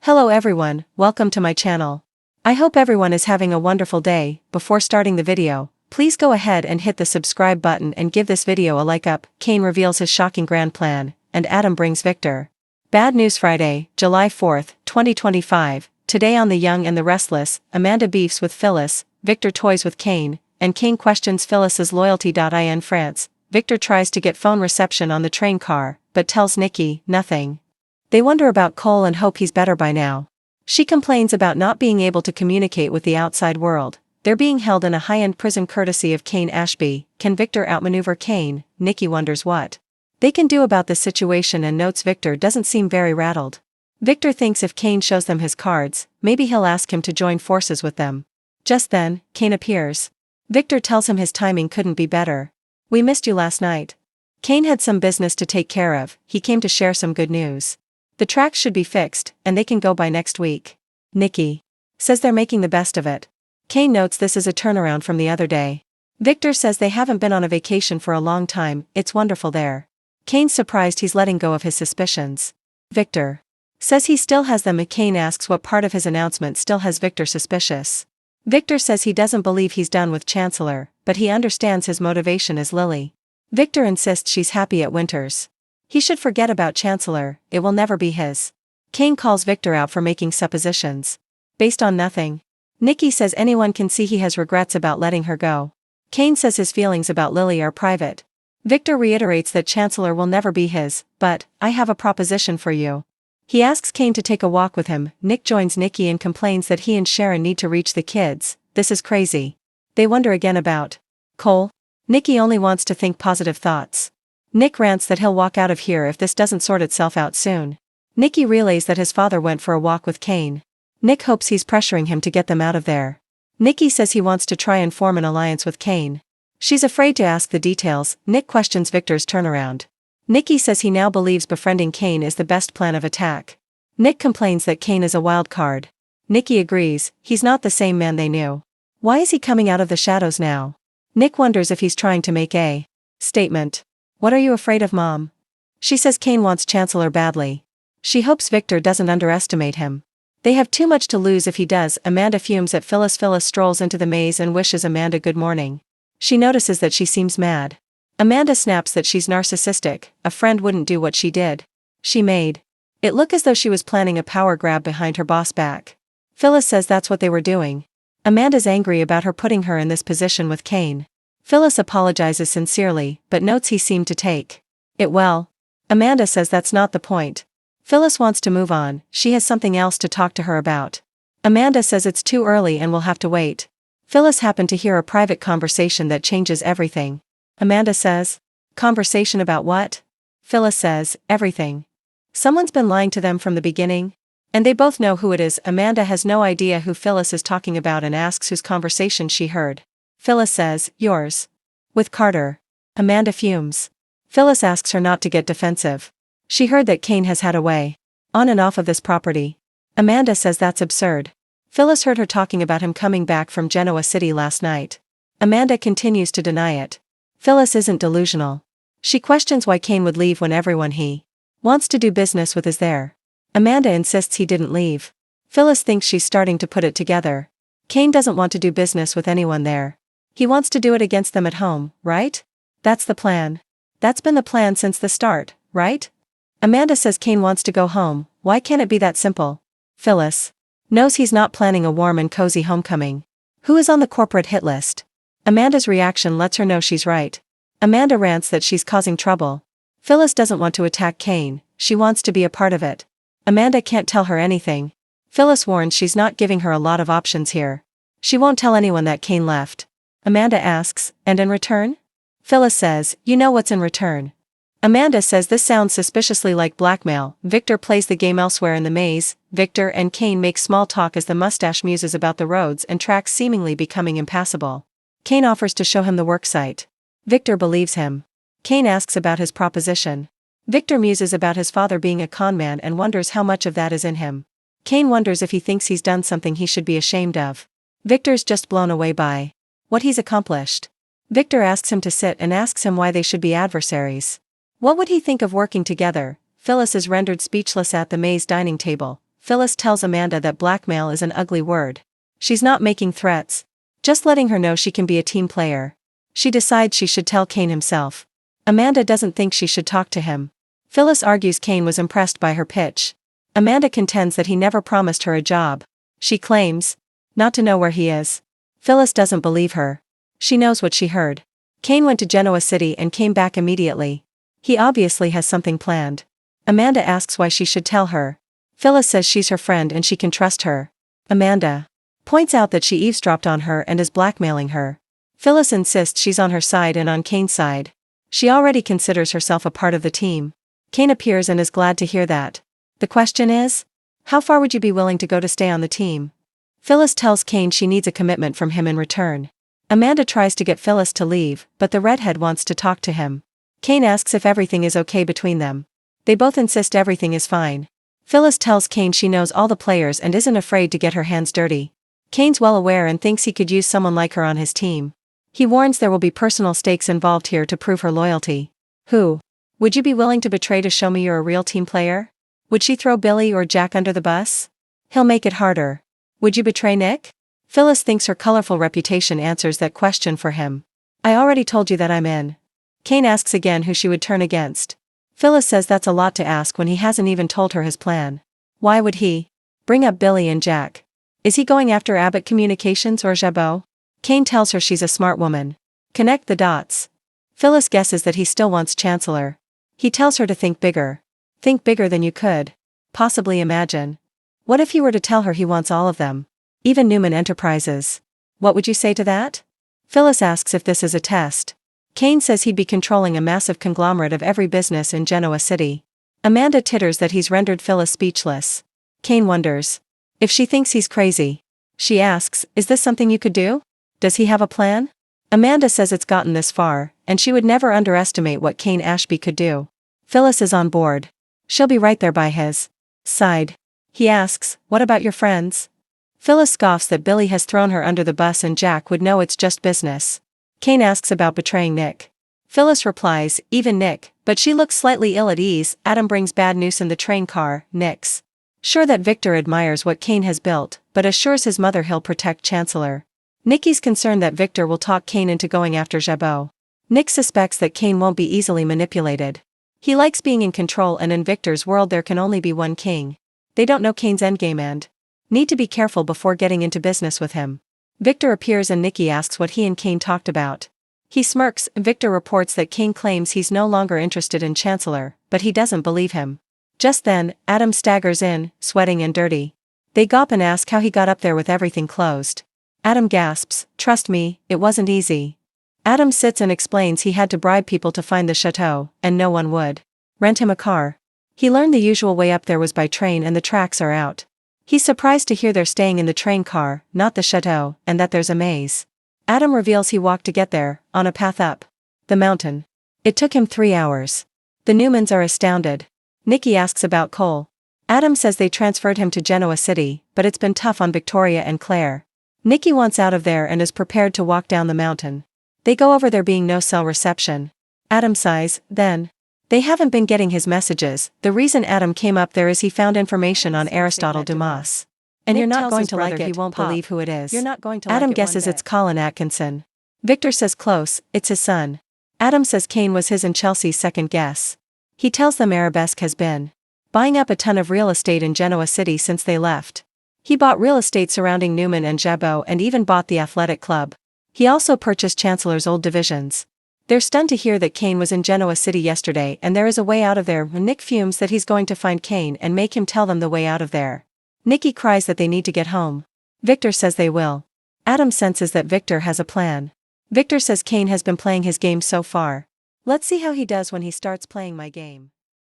Hello everyone, welcome to my channel. I hope everyone is having a wonderful day. Before starting the video, please go ahead and hit the subscribe button and give this video a like up. Kane reveals his shocking grand plan, and Adam brings Victor. Bad news Friday, July 4th, 2025. Today on The Young and the Restless, Amanda beefs with Phyllis, Victor toys with Kane, and Kane questions Phyllis's loyalty. In France, Victor tries to get phone reception on the train car, but tells Nikki, nothing. They wonder about Cole and hope he's better by now. She complains about not being able to communicate with the outside world. They're being held in a high-end prison courtesy of Kane Ashby. Can Victor outmaneuver Kane? Nikki wonders what they can do about this situation and notes Victor doesn't seem very rattled. Victor thinks if Kane shows them his cards, maybe he'll ask him to join forces with them. Just then, Kane appears. Victor tells him his timing couldn't be better. We missed you last night. Kane had some business to take care of. He came to share some good news. The tracks should be fixed, and they can go by next week. Nikki says they're making the best of it. Kane notes this is a turnaround from the other day. Victor says they haven't been on a vacation for a long time, it's wonderful there. Kane's surprised he's letting go of his suspicions. Victor says he still has them. Kane asks what part of his announcement still has Victor suspicious. Victor says he doesn't believe he's done with Chancellor, but he understands his motivation is Lily. Victor insists she's happy at Winters. He should forget about Chancellor, it will never be his. Kane calls Victor out for making suppositions based on nothing. Nikki says anyone can see he has regrets about letting her go. Kane says his feelings about Lily are private. Victor reiterates that Chancellor will never be his, but, I have a proposition for you. He asks Kane to take a walk with him. Nick joins Nikki and complains that he and Sharon need to reach the kids. This is crazy. They wonder again about Cole. Nikki only wants to think positive thoughts. Nick rants that he'll walk out of here if this doesn't sort itself out soon. Nikki relays that his father went for a walk with Kane. Nick hopes he's pressuring him to get them out of there. Nikki says he wants to try and form an alliance with Kane. She's afraid to ask the details. Nick questions Victor's turnaround. Nikki says he now believes befriending Kane is the best plan of attack. Nick complains that Kane is a wild card. Nikki agrees, he's not the same man they knew. Why is he coming out of the shadows now? Nick wonders if he's trying to make a statement. What are you afraid of, Mom? She says Kane wants Chancellor badly. She hopes Victor doesn't underestimate him. They have too much to lose if he does. Amanda fumes at Phyllis. Phyllis strolls into the maze and wishes Amanda good morning. She notices that she seems mad. Amanda snaps that she's narcissistic, a friend wouldn't do what she did. She made it look as though she was planning a power grab behind her boss back. Phyllis says that's what they were doing. Amanda's angry about her putting her in this position with Kane. Phyllis apologizes sincerely, but notes he seemed to take it well. Amanda says that's not the point. Phyllis wants to move on, she has something else to talk to her about. Amanda says it's too early and will have to wait. Phyllis happened to hear a private conversation that changes everything. Amanda says, conversation about what? Phyllis says, everything. Someone's been lying to them from the beginning? And they both know who it is. Amanda has no idea who Phyllis is talking about and asks whose conversation she heard. Phyllis says, yours. With Carter. Amanda fumes. Phyllis asks her not to get defensive. She heard that Kane has had a way on and off of this property. Amanda says that's absurd. Phyllis heard her talking about him coming back from Genoa City last night. Amanda continues to deny it. Phyllis isn't delusional. She questions why Kane would leave when everyone he wants to do business with is there. Amanda insists he didn't leave. Phyllis thinks she's starting to put it together. Kane doesn't want to do business with anyone there. He wants to do it against them at home, right? That's the plan. That's been the plan since the start, right? Amanda says Kane wants to go home. Why can't it be that simple? Phyllis knows he's not planning a warm and cozy homecoming. Who is on the corporate hit list? Amanda's reaction lets her know she's right. Amanda rants that she's causing trouble. Phyllis doesn't want to attack Kane, she wants to be a part of it. Amanda can't tell her anything. Phyllis warns she's not giving her a lot of options here. She won't tell anyone that Kane left. Amanda asks, and in return? Phyllis says, you know what's in return. Amanda says this sounds suspiciously like blackmail. Victor plays the game elsewhere in the maze. Victor and Kane make small talk as the mustache muses about the roads and tracks seemingly becoming impassable. Kane offers to show him the worksite. Victor believes him. Kane asks about his proposition. Victor muses about his father being a conman and wonders how much of that is in him. Kane wonders if he thinks he's done something he should be ashamed of. Victor's just blown away by what he's accomplished. Victor asks him to sit and asks him why they should be adversaries. What would he think of working together? Phyllis is rendered speechless at the maze dining table. Phyllis tells Amanda that blackmail is an ugly word. She's not making threats, just letting her know she can be a team player. She decides she should tell Kane himself. Amanda doesn't think she should talk to him. Phyllis argues Kane was impressed by her pitch. Amanda contends that he never promised her a job. She claims not to know where he is. Phyllis doesn't believe her. She knows what she heard. Kane went to Genoa City and came back immediately. He obviously has something planned. Amanda asks why she should tell her. Phyllis says she's her friend and she can trust her. Amanda points out that she eavesdropped on her and is blackmailing her. Phyllis insists she's on her side and on Kane's side. She already considers herself a part of the team. Kane appears and is glad to hear that. The question is, how far would you be willing to go to stay on the team? Phyllis tells Kane she needs a commitment from him in return. Amanda tries to get Phyllis to leave, but the redhead wants to talk to him. Kane asks if everything is okay between them. They both insist everything is fine. Phyllis tells Kane she knows all the players and isn't afraid to get her hands dirty. Kane's well aware and thinks he could use someone like her on his team. He warns there will be personal stakes involved here to prove her loyalty. Who would you be willing to betray to show me you're a real team player? Would she throw Billy or Jack under the bus? He'll make it harder. Would you betray Nick? Phyllis thinks her colorful reputation answers that question for him. I already told you that I'm in. Kane asks again who she would turn against. Phyllis says that's a lot to ask when he hasn't even told her his plan. Why would he bring up Billy and Jack? Is he going after Abbott Communications or Jabot? Kane tells her she's a smart woman. Connect the dots. Phyllis guesses that he still wants Chancellor. He tells her to think bigger. Think bigger than you could possibly imagine. What if he were to tell her he wants all of them? Even Newman Enterprises. What would you say to that? Phyllis asks if this is a test. Kane says he'd be controlling a massive conglomerate of every business in Genoa City. Amanda titters that he's rendered Phyllis speechless. Kane wonders if she thinks he's crazy. She asks, is this something you could do? Does he have a plan? Amanda says it's gotten this far, and she would never underestimate what Kane Ashby could do. Phyllis is on board. She'll be right there by his side. He asks, what about your friends? Phyllis scoffs that Billy has thrown her under the bus and Jack would know it's just business. Kane asks about betraying Nick. Phyllis replies, even Nick, but she looks slightly ill at ease. Adam brings bad news in the train car, Nick's sure that Victor admires what Kane has built, but assures his mother he'll protect Chancellor. Nikki's concerned that Victor will talk Kane into going after Jabot. Nick suspects that Kane won't be easily manipulated. He likes being in control, and in Victor's world there can only be one king. They don't know Kane's endgame and need to be careful before getting into business with him. Victor appears and Nikki asks what he and Kane talked about. He smirks. Victor reports that Kane claims he's no longer interested in Chancellor, but he doesn't believe him. Just then, Adam staggers in, sweating and dirty. They gawp and ask how he got up there with everything closed. Adam gasps, trust me, it wasn't easy. Adam sits and explains he had to bribe people to find the chateau, and no one would rent him a car. He learned the usual way up there was by train and the tracks are out. He's surprised to hear they're staying in the train car, not the chateau, and that there's a maze. Adam reveals he walked to get there, on a path up the mountain. It took him 3 hours. The Newmans are astounded. Nikki asks about Cole. Adam says they transferred him to Genoa City, but it's been tough on Victoria and Claire. Nikki wants out of there and is prepared to walk down the mountain. They go over there being no cell reception. Adam sighs, then. They haven't been getting his messages. The reason Adam came up there is he found information on Aristotle Dumas. And you're not going to like it, he won't believe who it is. You're not going to Adam guesses it's Colin Atkinson. Victor says close, it's his son. Adam says Kane was his and Chelsea's second guess. He tells them Arabesque has been buying up a ton of real estate in Genoa City since they left. He bought real estate surrounding Newman and Jabot and even bought the athletic club. He also purchased Chancellor's old divisions. They're stunned to hear that Kane was in Genoa City yesterday and there is a way out of there. Nick fumes that he's going to find Kane and make him tell them the way out of there. Nikki cries that they need to get home. Victor says they will. Adam senses that Victor has a plan. Victor says Kane has been playing his game so far. Let's see how he does when he starts playing my game.